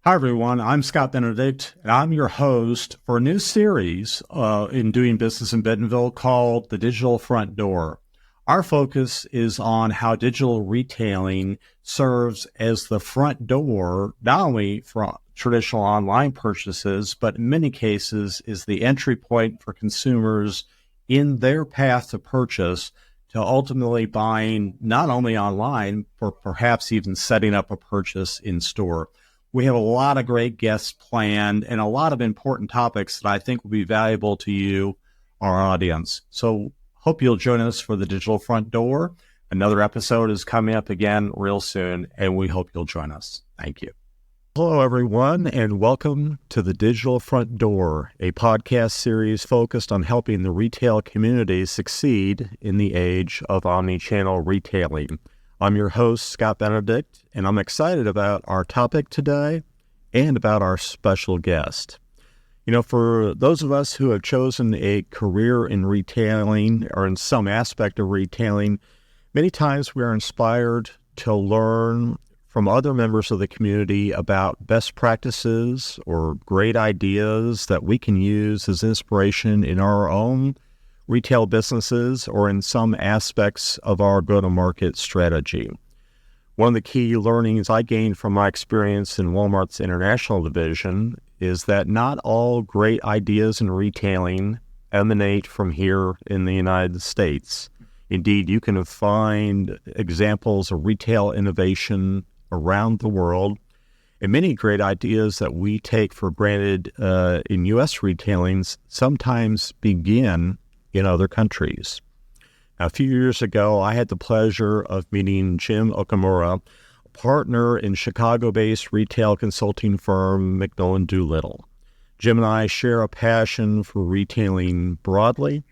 Hi, everyone. I'm Scott Benedict, and I'm your host for a new series in doing business in Bentonville called The Digital Front Door. Our focus is on how digital retailing serves as the front door, not only for traditional online purchases, but in many cases is the entry point for consumers in their path to purchase to ultimately buying not only online, but perhaps even setting up a purchase in store. We have a lot of great guests planned and a lot of important topics that I think will be valuable to you, our audience. So hope you'll join us for the Digital Front Door. Another episode is coming up again real soon, and we hope you'll join us. Thank you. Hello, everyone, and welcome to the Digital Front Door, a podcast series focused on helping the retail community succeed in the age of omni-channel retailing. I'm your host, Scott Benedict, and I'm excited about our topic today and about our special guest. You know, for those of us who have chosen a career in retailing or in some aspect of retailing, many times we are inspired to learn from other members of the community about best practices or great ideas that we can use as inspiration in our own retail businesses or in some aspects of our go-to-market strategy. One of the key learnings I gained from my experience in Walmart's international division is that not all great ideas in retailing emanate from here in the United States. Indeed, you can find examples of retail innovation around the world, and many great ideas that we take for granted in U.S. retailing sometimes begin in other countries. Now, a few years ago, I had the pleasure of meeting Jim Okamura, a partner in Chicago-based retail consulting firm McMillanDoolittle. Jim and I share a passion for retailing broadly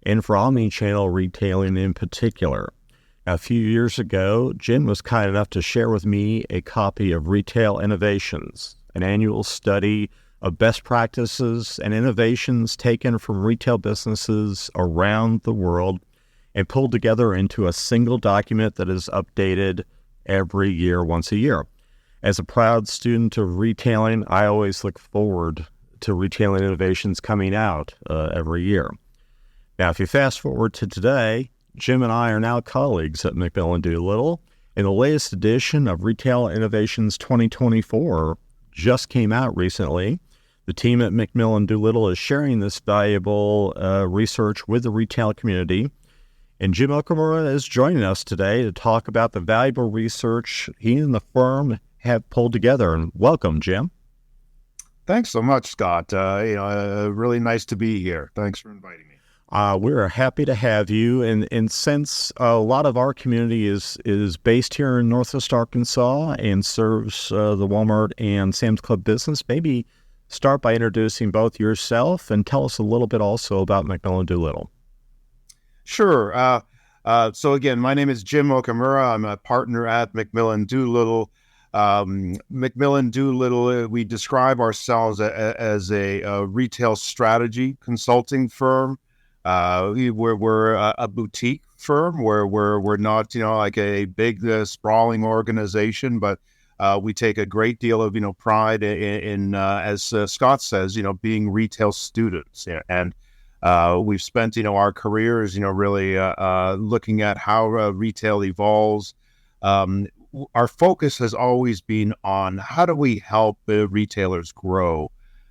and for omni-channel retailing in particular. Now, a few years ago, Jim was kind enough to share with me a copy of Retail Innovations, an annual study of best practices and innovations taken from retail businesses around the world and pulled together into a single document that is updated every year, once a year. As a proud student of retailing, I always look forward to retailing innovations coming out every year. Now, if you fast forward to today, Jim and I are now colleagues at McMillanDoolittle, and the latest edition of Retail Innovations 2024 just came out recently. The team at McMillanDoolittle is sharing this valuable research with the retail community. And Jim Okamura is joining us today to talk about the valuable research he and the firm have pulled together. And welcome, Jim. Thanks so much, Scott. Really nice to be here. Thanks for inviting me. We're happy to have you. And since a lot of our community is based here in Northwest Arkansas and serves the Walmart and Sam's Club business, maybe start by introducing both yourself and tell us a little bit also about McMillanDoolittle. Sure. So again, my name is Jim Okamura. I'm a partner at McMillanDoolittle. McMillanDoolittle, we describe ourselves as a retail strategy consulting firm. We're a boutique firm where we're not, like a big sprawling organization, but we take a great deal of, pride in as Scott says, being retail students. And we've spent, our careers, really looking at how retail evolves. Our focus has always been on how do we help retailers grow.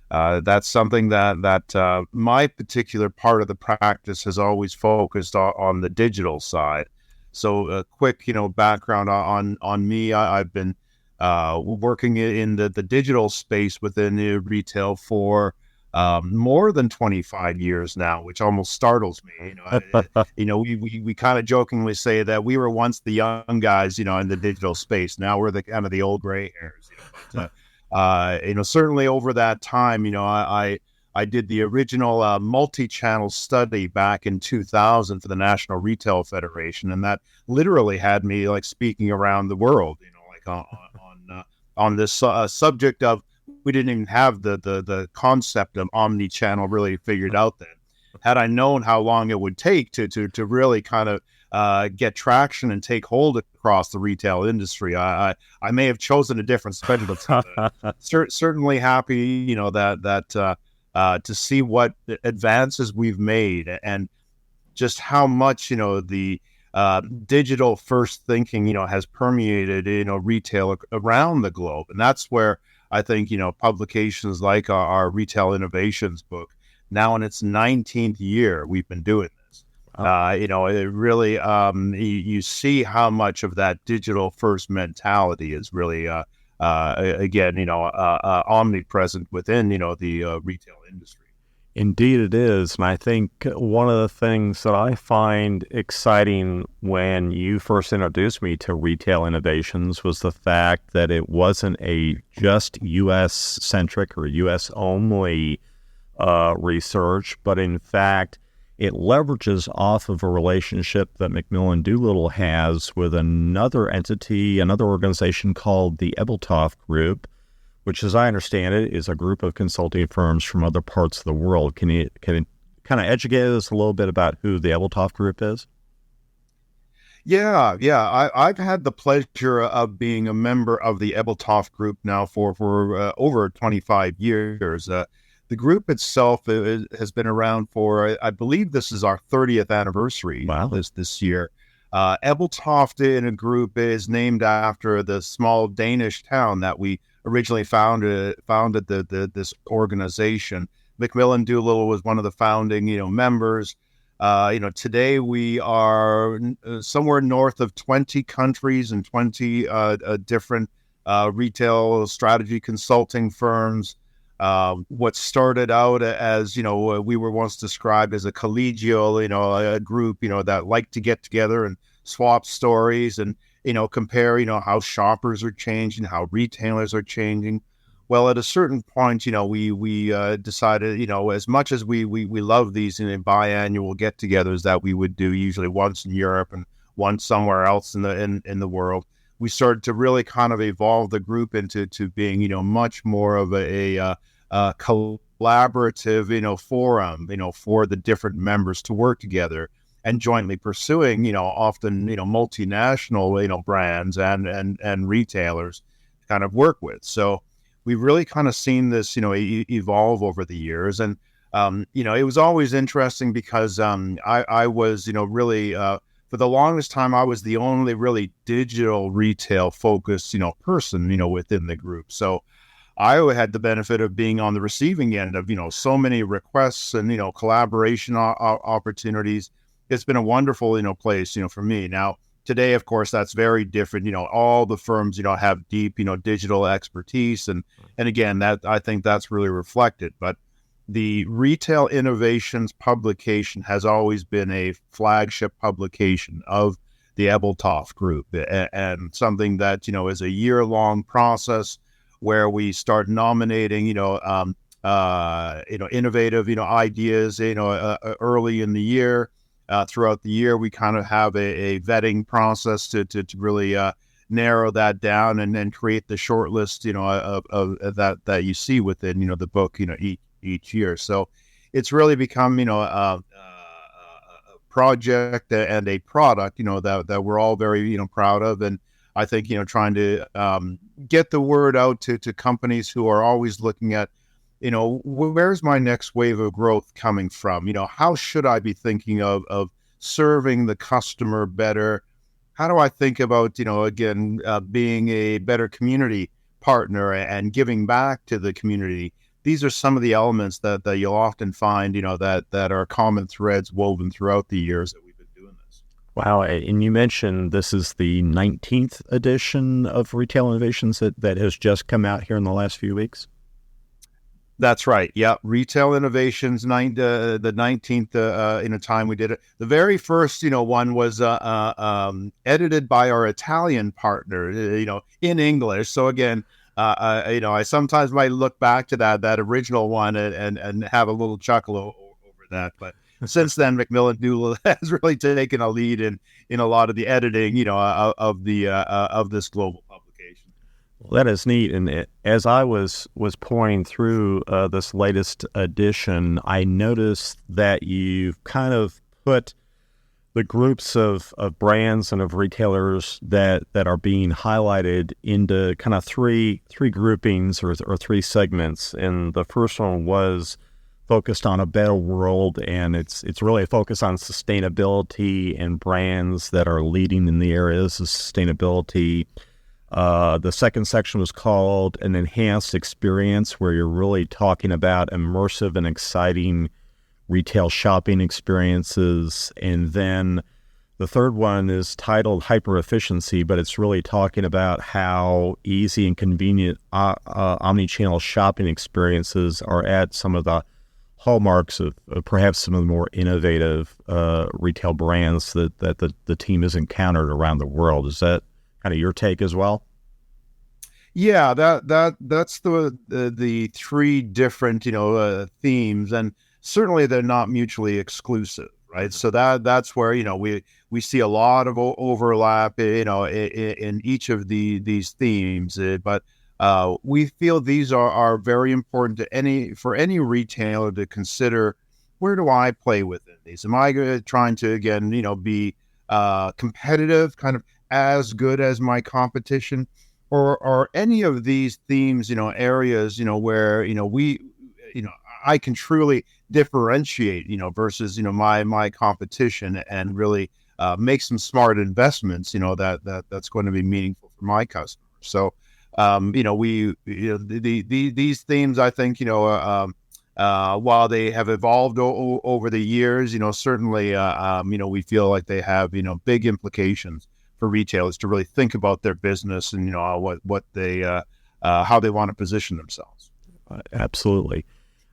That's something that my particular part of the practice has always focused on the digital side. So a quick, background on me. I've been working in the digital space within retail for more than 25 years now, which almost startles me. We kind of jokingly say that we were once the young guys, in the digital space. Now we're the kind of the old gray hairs. Certainly over that time, I did the original multi-channel study back in 2000 for the National Retail Federation, and that literally had me like speaking around the world, on this subject of we didn't even have the concept of omni-channel really figured out then. had I known how long it would take to really kind of get traction and take hold across the retail industry, I may have chosen a different specialty. Certainly happy, that to see what advances we've made and just how much, the digital first thinking, has permeated, retail around the globe. And that's where I think, publications like our Retail Innovations book, now in its 19th year, we've been doing this. It really, you see how much of that digital first mentality is really, again, omnipresent within, the retail industry. Indeed, it is. And I think one of the things that I find exciting when you first introduced me to Retail Innovations was the fact that it wasn't a just U.S.-centric or U.S.-only research, but in fact, it leverages off of a relationship that McMillan-Doolittle has with another entity, another organization called the Ebeltoft Group, which, as I understand it, is a group of consulting firms from other parts of the world. Can you kind of educate us a little bit about who the Ebeltoft Group is? Yeah. I've had the pleasure of being a member of the Ebeltoft Group now for over 25 years. The group itself has been around for, I believe this is our 30th anniversary. Wow. this year. Ebeltoft in a group is named after the small Danish town that we originally founded this organization. McMillanDoolittle was one of the founding, members. Today we are somewhere north of 20 countries and 20 different retail strategy consulting firms. What started out as, we were once described as a collegial, a group, that liked to get together and swap stories and, compare, how shoppers are changing, how retailers are changing. Well, at a certain point, we decided, as much as we love these biannual get-togethers that we would do usually once in Europe and once somewhere else in the world, we started to really kind of evolve the group into being, much more of a collaborative, forum, for the different members to work together and jointly pursuing, often, multinational, brands and retailers to kind of work with. So we've really kind of seen this, evolve over the years. And, it was always interesting because I was, really, for the longest time, I was the only really digital retail focused, person, within the group. So I had the benefit of being on the receiving end of, so many requests and, collaboration opportunities. It's been a wonderful, place, for me. Now, today, of course, that's very different. All the firms, have deep, digital expertise. And again, that I think that's really reflected. But the Retail Innovations publication has always been a flagship publication of the Ebeltoft Group and something that, is a year-long process where we start nominating, innovative, ideas, early in the year. Throughout the year, we kind of have a vetting process to really narrow that down and then create the short list, of that you see within, the book, each year. So it's really become, a project and a product, that we're all very, proud of. And I think, trying to get the word out to companies who are always looking at, where's my next wave of growth coming from? How should I be thinking of serving the customer better? How do I think about, being a better community partner and giving back to the community? These are some of the elements that you'll often find, that are common threads woven throughout the years that we've been doing this. Wow. And you mentioned this is the 19th edition of Retail Innovations that has just come out here in the last few weeks. That's right. Yeah. Retail Innovations, the 19th, in a time we did it. The very first, one was edited by our Italian partner, in English. So again, I sometimes might look back to that original one and have a little chuckle over that. But since then, McMillanDoolittle has really taken a lead in a lot of the editing, of this global publication. Well, that is neat. And as I was pouring through this latest edition, I noticed that you've kind of put the groups of brands and of retailers that are being highlighted into kind of three groupings or three segments. And the first one was focused on a better world, and it's really a focus on sustainability and brands that are leading in the areas of sustainability. The second section was called an enhanced experience, where you're really talking about immersive and exciting retail shopping experiences. And then the third one is titled hyper efficiency, but it's really talking about how easy and convenient omni-channel shopping experiences are at some of the hallmarks of perhaps some of the more innovative retail brands that the team has encountered around the world. Is that kind of your take as well? Yeah, that's the three different themes, and certainly they're not mutually exclusive, right? So that's where we see a lot of overlap, in each of these themes, but we feel these are very important for any retailer to consider. Where do I play within these? Am I trying to again be competitive, kind of as good as my competition, or are any of these themes areas where I can truly differentiate versus my competition, and really make some smart investments that's going to be meaningful for my customers. So these themes, I think while they have evolved over the years, certainly we feel like they have big implications for retailers to really think about their business and what they how they want to position themselves. Absolutely.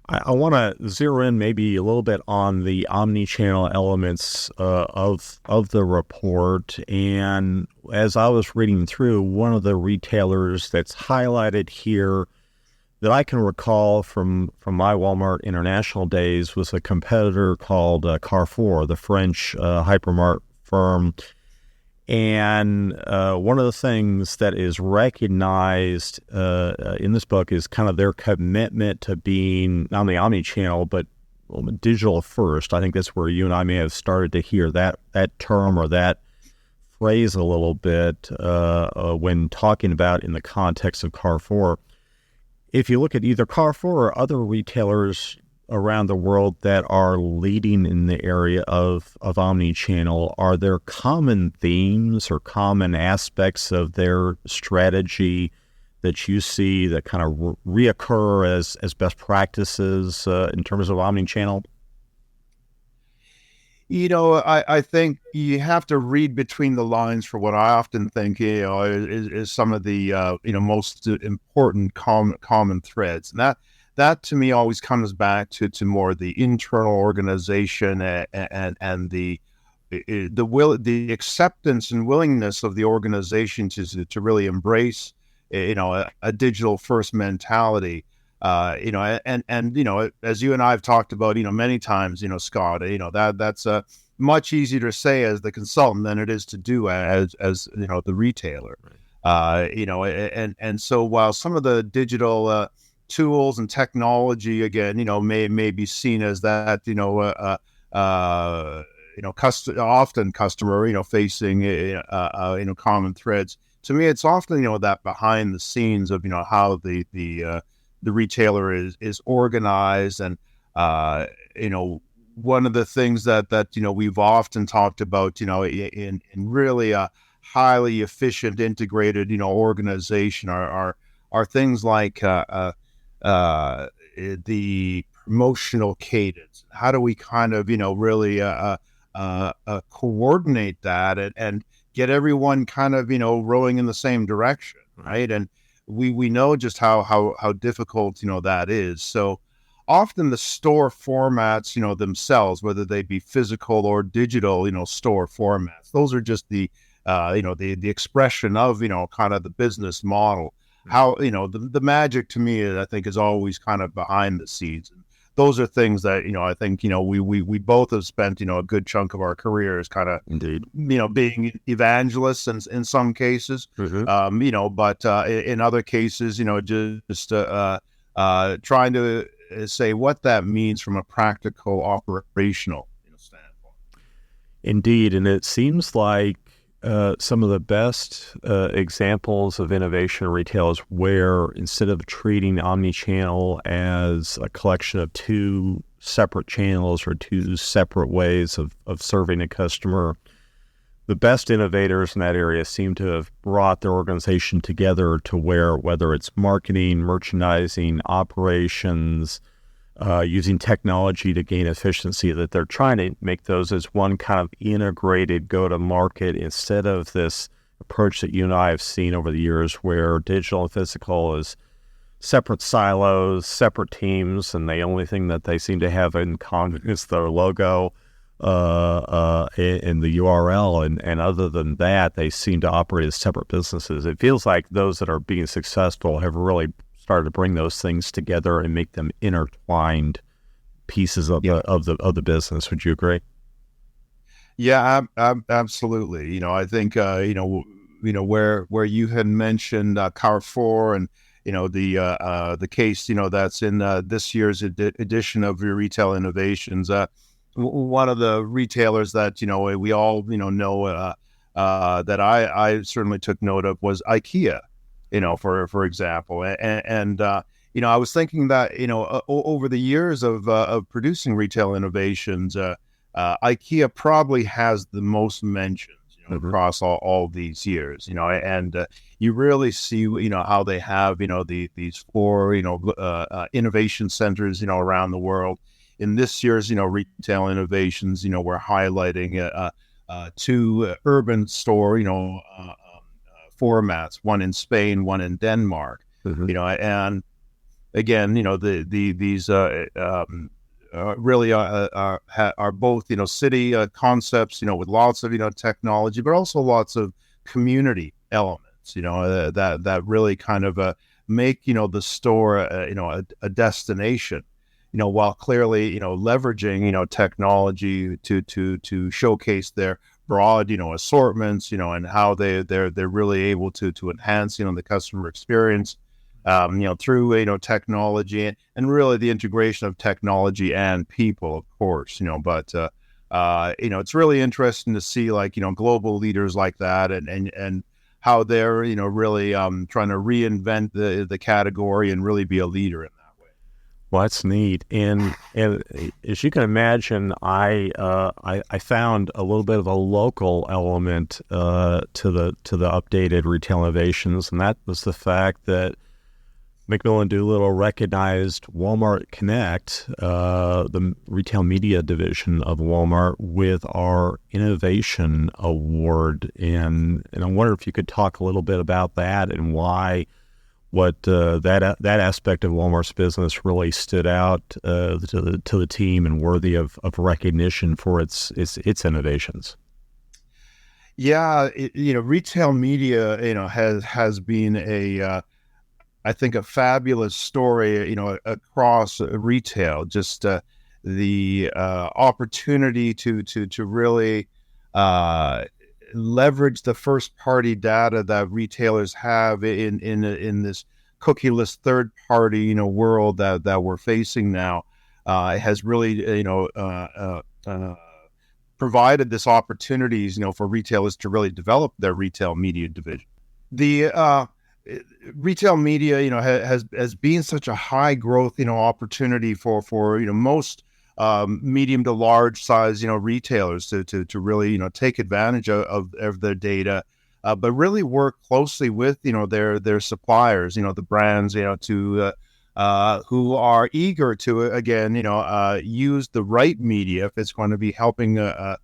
I want to zero in maybe a little bit on the omni-channel elements of the report. And as I was reading through, one of the retailers that's highlighted here that I can recall from my Walmart International days was a competitor called Carrefour, the French hypermart firm. And one of the things that is recognized in this book is kind of their commitment to being not only omni-channel, but digital first. I think that's where you and I may have started to hear that term or that phrase a little bit when talking about in the context of Carrefour. If you look at either Carrefour or other retailers around the world that are leading in the area of omni-channel, are there common themes or common aspects of their strategy that you see that kind of reoccur as best practices in terms of omni-channel? I think you have to read between the lines for what I often think is some of the most important common threads, and that to me always comes back to more the internal organization and the acceptance and willingness of the organization to really embrace a digital first mentality. As you and I have talked about many times, Scott, that's much easier to say as the consultant than it is to do as the retailer. Right. And so while some of the digital tools and technology again may be seen as that often customer facing common threads, to me it's often that behind the scenes of how the retailer is organized. And one of the things that we've often talked about in really a highly efficient integrated organization are things like the promotional cadence. How do we kind of really coordinate that and get everyone kind of rowing in the same direction, right? And we know just how difficult that is. So often the store formats themselves, whether they be physical or digital store formats, those are just the expression of kind of the business model. How the magic to me, I think, is always kind of behind the scenes. And those are things that, I think, we both have spent, a good chunk of our careers kind of, Indeed. Being evangelists in some cases, but in other cases, just trying to say what that means from a practical operational standpoint. Indeed. And it seems like some of the best examples of innovation in retail is where instead of treating omni-channel as a collection of two separate channels or two separate ways of serving a customer, the best innovators in that area seem to have brought their organization together to where, whether it's marketing, merchandising, operations, using technology to gain efficiency, that they're trying to make those as one kind of integrated go-to-market instead of this approach that you and I have seen over the years where digital and physical is separate silos, separate teams, and the only thing that they seem to have in common is their logo and the URL. And other than that, they seem to operate as separate businesses. It feels like those that are being successful have really started to bring those things together and make them intertwined pieces of the business. Would you agree? Yeah, absolutely. I think where you had mentioned Carrefour and the case that's in this year's edition of your Retail Innovations. One of the retailers that we all know that I certainly took note of was IKEA. For example, and I was thinking that over the years of producing Retail Innovations, IKEA probably has the most mentions across all these years. And you really see how they have these 4 innovation centers around the world. In this year's Retail Innovations, we're highlighting 2 urban store formats, one in Spain, one in Denmark, and again, these really are both, city concepts, with lots of, technology, but also lots of community elements, that really kind of make, the store, a destination, while clearly, leveraging, technology to showcase their broad, assortments, and how they're really able to enhance, the customer experience, through, technology and really the integration of technology and people, of course, but, it's really interesting to see global leaders like that and how they're, really, trying to reinvent the category and really be a leader in that. Well, that's neat, and as you can imagine, I found a little bit of a local element to the updated Retail Innovations, and that was the fact that McMillanDoolittle recognized Walmart Connect, the retail media division of Walmart, with our Innovation Award, and I wonder if you could talk a little bit about that and why. What that aspect of Walmart's business really stood out to the team and worthy of recognition for its innovations. Yeah, retail media, has been I think a fabulous story, across retail. Just the opportunity to really leverage the first party data that retailers have in this cookieless third party world that we're facing now has really provided this opportunities for retailers to really develop their retail media division. The retail media has been such a high growth opportunity for most medium to large size, retailers to really, take advantage of their data, but really work closely with, their suppliers, the brands, who are eager to, again, use the right media if it's going to be helping to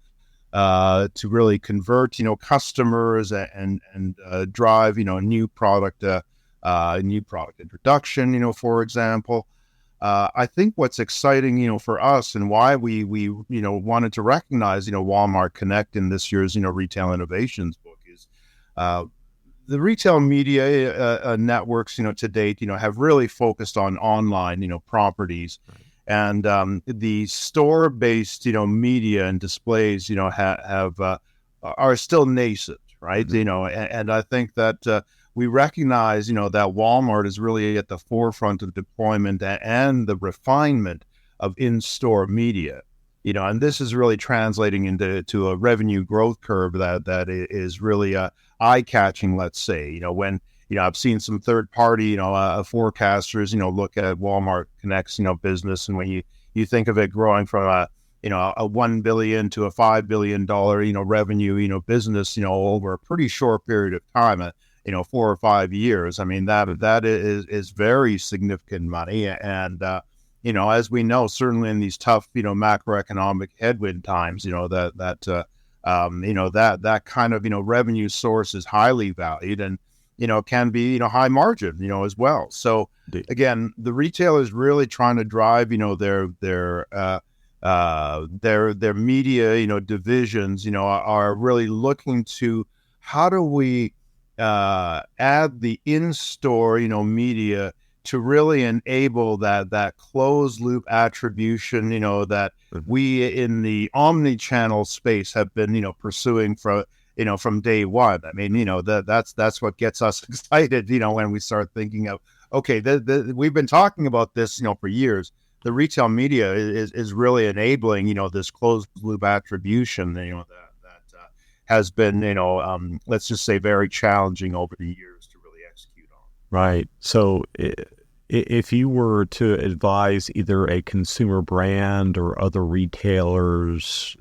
really convert, customers and drive, new product introduction, for example. I think what's exciting, for us and why we wanted to recognize, Walmart Connect in this year's, Retail Innovations book is the retail media networks, to date, have really focused on online, properties. Right. And the store-based, media and displays, are still nascent, right? And I think that we recognize, that Walmart is really at the forefront of deployment and the refinement of in-store media. And this is really translating into a revenue growth curve that is really eye-catching. Let's say, when I've seen some third-party, forecasters, look at Walmart Connect's, business, and when you think of it growing from a $1 billion to a $5 billion, revenue, business, over a pretty short period of time, 4 or 5 years. I mean, that is very significant money. And, as we know, certainly in these tough, macroeconomic headwind times, that kind of, revenue source is highly valued and, can be, high margin, as well. So again, the retailer's really trying to drive, their media, divisions, are really looking to how do we add the in-store, media to really enable that closed loop attribution, that we in the omni-channel space have been, pursuing from day one. I mean, that's what gets us excited, when we start thinking of, okay, we've been talking about this, for years. The retail media is really enabling, this closed loop attribution, that has been, let's just say, very challenging over the years to really execute on. Right. So if you were to advise either a consumer brand or other retailers,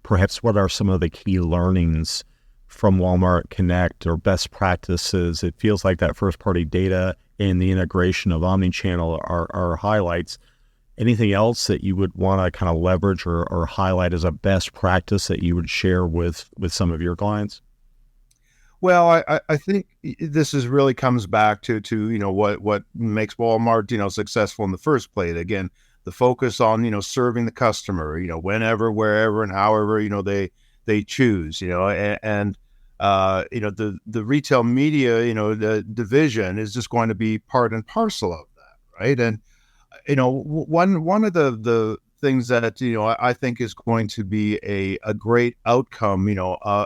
perhaps what are some of the key learnings from Walmart Connect or best practices? It feels like that first-party data and the integration of omnichannel are highlights. Anything else that you would want to kind of leverage or highlight as a best practice that you would share with some of your clients? Well, I think this really comes back to what makes Walmart successful in the first place. Again, the focus on serving the customer whenever, wherever, and however they choose. And the retail media the division is just going to be part and parcel of that, right? And one of the things that I think is going to be a great outcome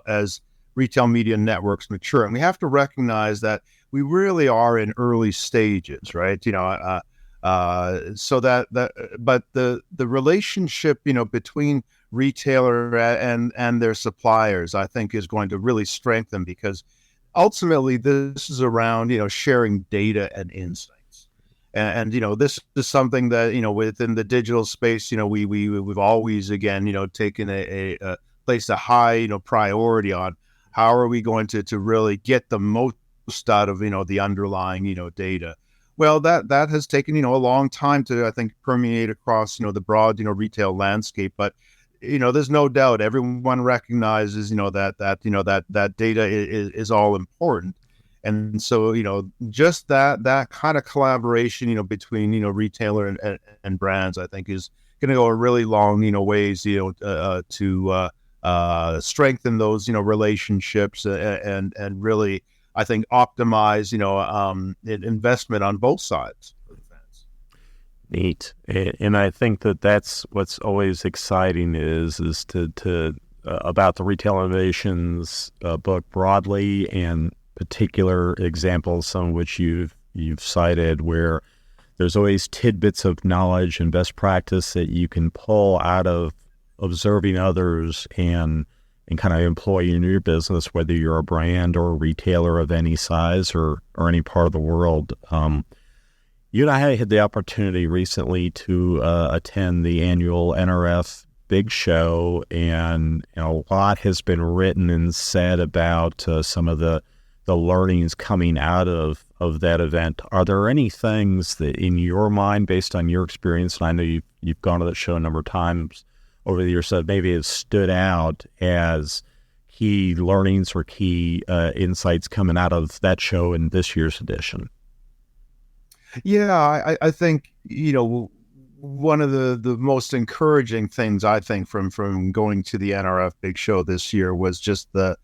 as retail media networks mature, and we have to recognize that we really are in early stages, right? So but the relationship between retailer and their suppliers, I think, is going to really strengthen, because ultimately this is around sharing data and insights. And this is something that within the digital space we've always again taken a placed a high priority on how are we going to really get the most out of the underlying data. Well, that has taken a long time to, I think, permeate across the broad retail landscape. But there's no doubt everyone recognizes that data is all important. And so, just that kind of collaboration, between, retailer and brands, I think is going to go a really long, ways, to strengthen those, relationships and really, I think, optimize, investment on both sides of the fence. Neat. And I think that's what's always exciting is to about the Retail Innovations book broadly, and particular examples, some of which you've cited, where there's always tidbits of knowledge and best practice that you can pull out of observing others and kind of employ in your business, whether you're a brand or a retailer of any size or any part of the world. You and I had the opportunity recently to attend the annual NRF Big Show, and a lot has been written and said about some of the learnings coming out of that event. Are there any things that in your mind, based on your experience, and I know you've gone to that show a number of times over the years, that maybe has stood out as key learnings or key insights coming out of that show in this year's edition? Yeah, I think, one of the most encouraging things, I think, from going to the NRF Big Show this year was just the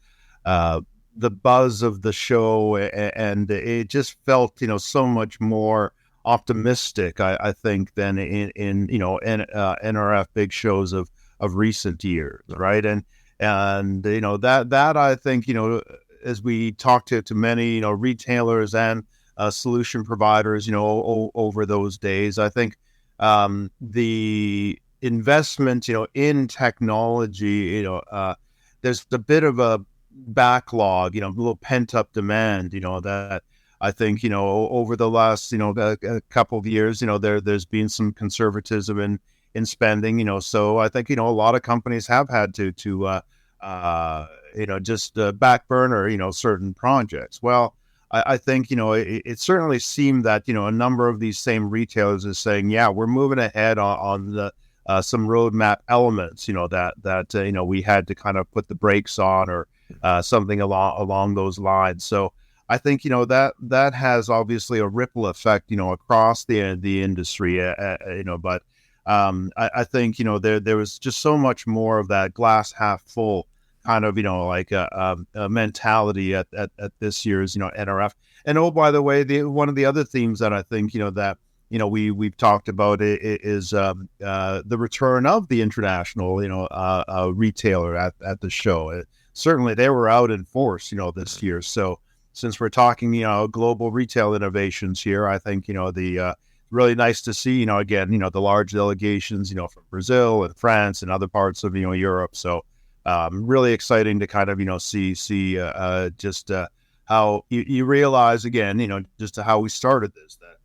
buzz of the show, and it just felt, so much more optimistic, I think, than in NRF big shows of recent years, right? And that I think, as we talk to many retailers and solution providers, over those days, I think the investment, in technology, there's a bit of a backlog, a little pent up demand, that I think, over the last, a couple of years, there's been some conservatism in spending, so I think, a lot of companies have had to just back burner, certain projects. Well, I think, it certainly seemed that, a number of these same retailers is saying, yeah, we're moving ahead on the some roadmap elements, that we had to kind of put the brakes on or something along those lines. So I think, that has obviously a ripple effect, across the industry, but I think, there was just so much more of that glass half full kind of, like a mentality at this year's, NRF. And oh, by the way, one of the other themes that I think, that we've talked about is the return of the international, retailer at the show. Certainly, they were out in force, this year. So since we're talking, global retail innovations here, I think, the really nice to see, again, the large delegations, from Brazil and France and other parts of, Europe. So really exciting to kind of, see just how you realize again, just how we started this, that,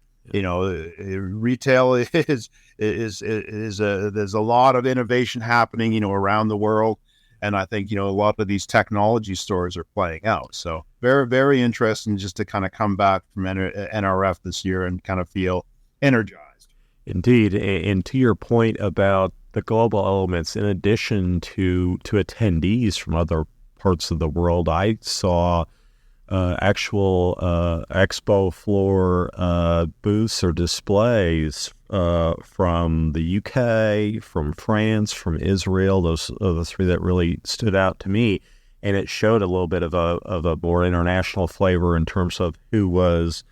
retail is there's a lot of innovation happening, around the world. And I think, a lot of these technology stores are playing out. So very, very interesting just to kind of come back from NRF this year and kind of feel energized. Indeed. And to your point about the global elements, in addition to attendees from other parts of the world, I saw actual expo floor booths or displays from the UK, from France, from Israel. Those are the three that really stood out to me, and it showed a little bit of a more international flavor in terms of who was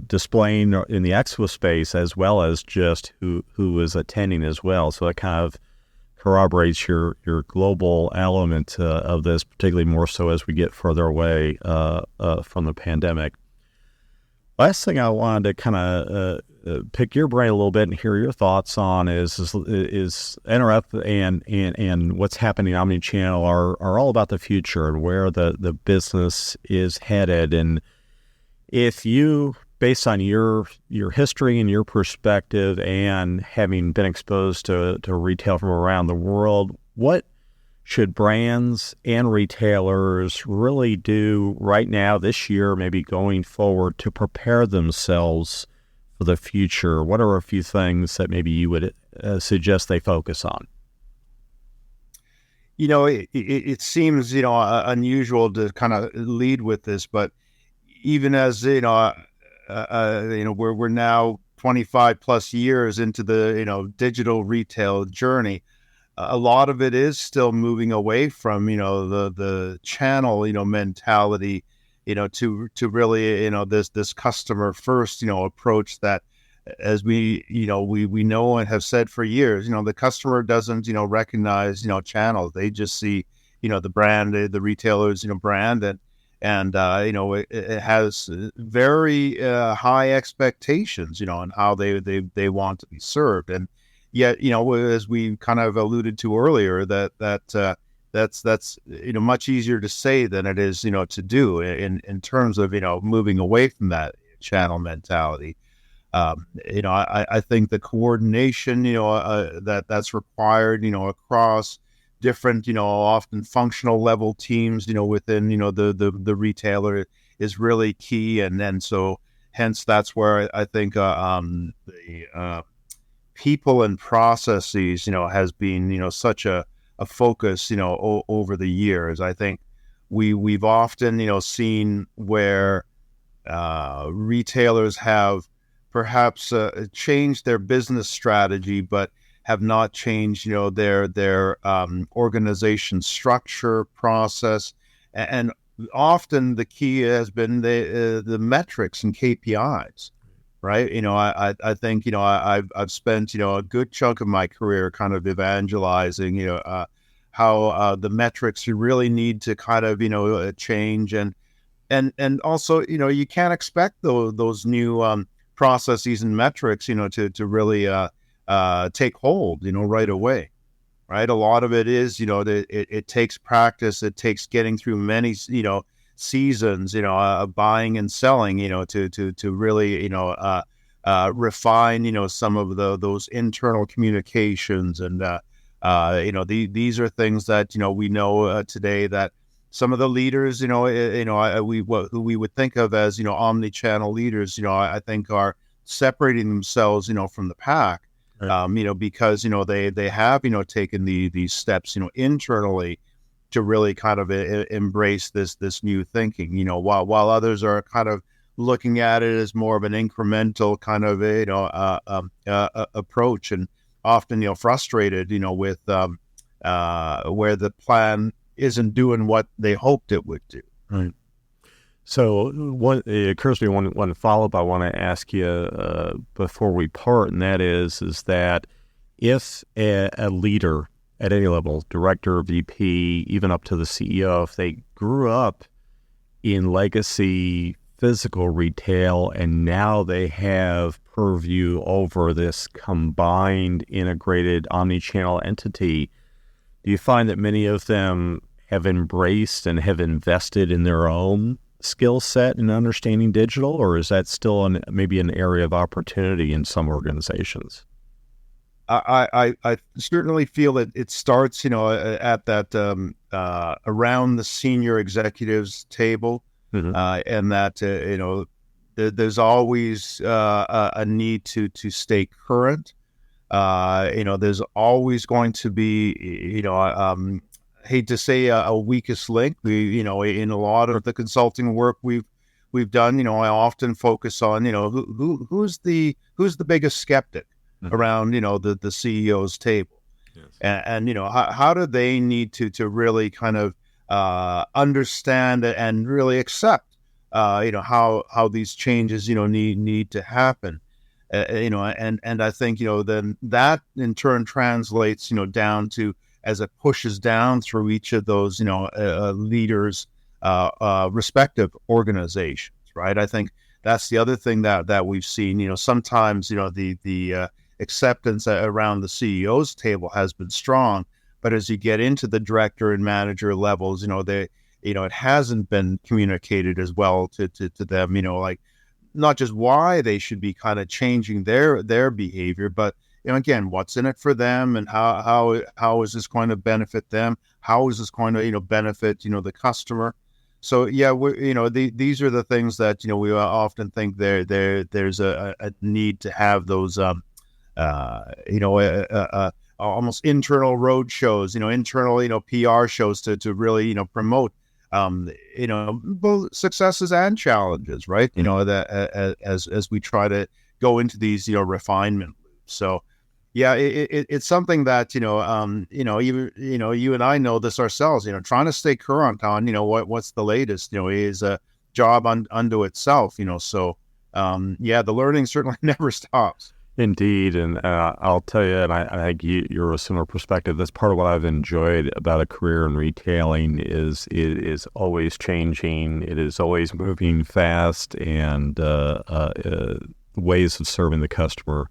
displaying in the expo space, as well as just who was attending as well. So it kind of corroborates your global element of this, particularly more so as we get further away from the pandemic. Last thing I wanted to kind of pick your brain a little bit and hear your thoughts on is NRF and what's happening in Omni-Channel are all about the future and where the business is headed. And if you, based on your history and your perspective and having been exposed to retail from around the world, what should brands and retailers really do right now, this year, maybe going forward, to prepare themselves for the future? What are a few things that maybe you would suggest they focus on? It seems, unusual to kind of lead with this, but even as, we're now 25 plus years into the, digital retail journey, a lot of it is still moving away from, the channel, mentality, to really, this customer first, approach that, as we know and have said for years, the customer doesn't, recognize, channels. They just see, the brand, the retailer's, brand, and it has very high expectations, on how they want to be served. And yet, as we kind of alluded to earlier, that's much easier to say than it is, to do in terms of, moving away from that channel mentality. I think the coordination, that's required, across different, often functional level teams, within, the retailer is really key. And then so hence that's where I think the people and processes, has been, such a focus, over the years. I think we've often, seen where retailers have perhaps changed their business strategy, but have not changed, their organization structure, process, and often the key has been the metrics and KPIs, right? I think, I've spent, a good chunk of my career kind of evangelizing, how the metrics you really need to kind of, change. And also, you can't expect those new processes and metrics, to really take hold, right away. Right. A lot of it is, it takes practice. It takes getting through many, seasons, buying and selling, to really, refine, some of those internal communications. And, these are things that, we know today that some of the leaders, who we would think of as, omni-channel leaders, I think are separating themselves, from the pack. Right. Because, they have, taken these steps, internally to really kind of embrace this new thinking, while others are kind of looking at it as more of an incremental kind of, approach, and often, frustrated, with where the plan isn't doing what they hoped it would do. Right. So it occurs to me one follow-up I want to ask you before we part, and that is that if a leader at any level, director, VP, even up to the CEO, if they grew up in legacy physical retail and now they have purview over this combined, integrated, omni-channel entity, do you find that many of them have embraced and have invested in their own skill set in understanding digital, or is that still maybe an area of opportunity in some organizations? I certainly feel that it starts, at that around the senior executives table, and that there's always a need to stay current. There's always going to be, hate to say a weakest link. We, in a lot of the consulting work we've done, I often focus on, who's the biggest skeptic around, the CEO's table. Yes. And how do they need to really kind of understand and really accept, how these changes, need to happen. And I think, then that in turn translates, down to, as it pushes down through each of those, leaders' respective organizations, right? I think that's the other thing that we've seen. Sometimes, the acceptance around the CEO's table has been strong, but as you get into the director and manager levels, it hasn't been communicated as well to them. Like not just why they should be kind of changing their behavior, but again, what's in it for them, and how is this going to benefit them? How is this going to benefit the customer? So yeah, these are the things that we often think there's a need to have those almost internal road shows, internal PR shows to really promote both successes and challenges, right? That as we try to go into these refinement loops. So yeah, it's something that even you and I know this ourselves. Trying to stay current on what's the latest. Is a job unto itself. So yeah, the learning certainly never stops. Indeed, and I'll tell you, and I think you're a similar perspective. That's part of what I've enjoyed about a career in retailing is it is always changing. It is always moving fast, and ways of serving the customer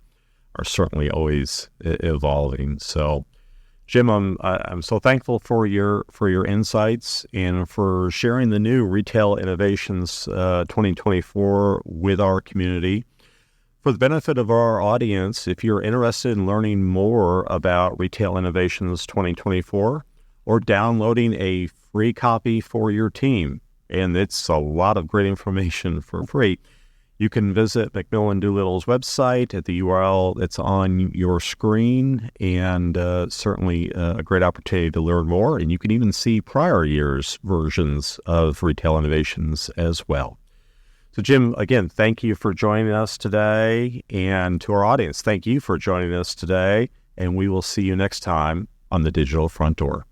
are certainly always evolving. So, Jim, I'm so thankful for your insights and for sharing the new Retail Innovations 2024 with our community. For the benefit of our audience, if you're interested in learning more about Retail Innovations 2024 or downloading a free copy for your team, and it's a lot of great information for free, you can visit McMillanDoolittle's website at the URL that's on your screen, and certainly a great opportunity to learn more. And you can even see prior years' versions of Retail Innovations as well. So, Jim, again, thank you for joining us today. And to our audience, thank you for joining us today. And we will see you next time on the Digital Front Door.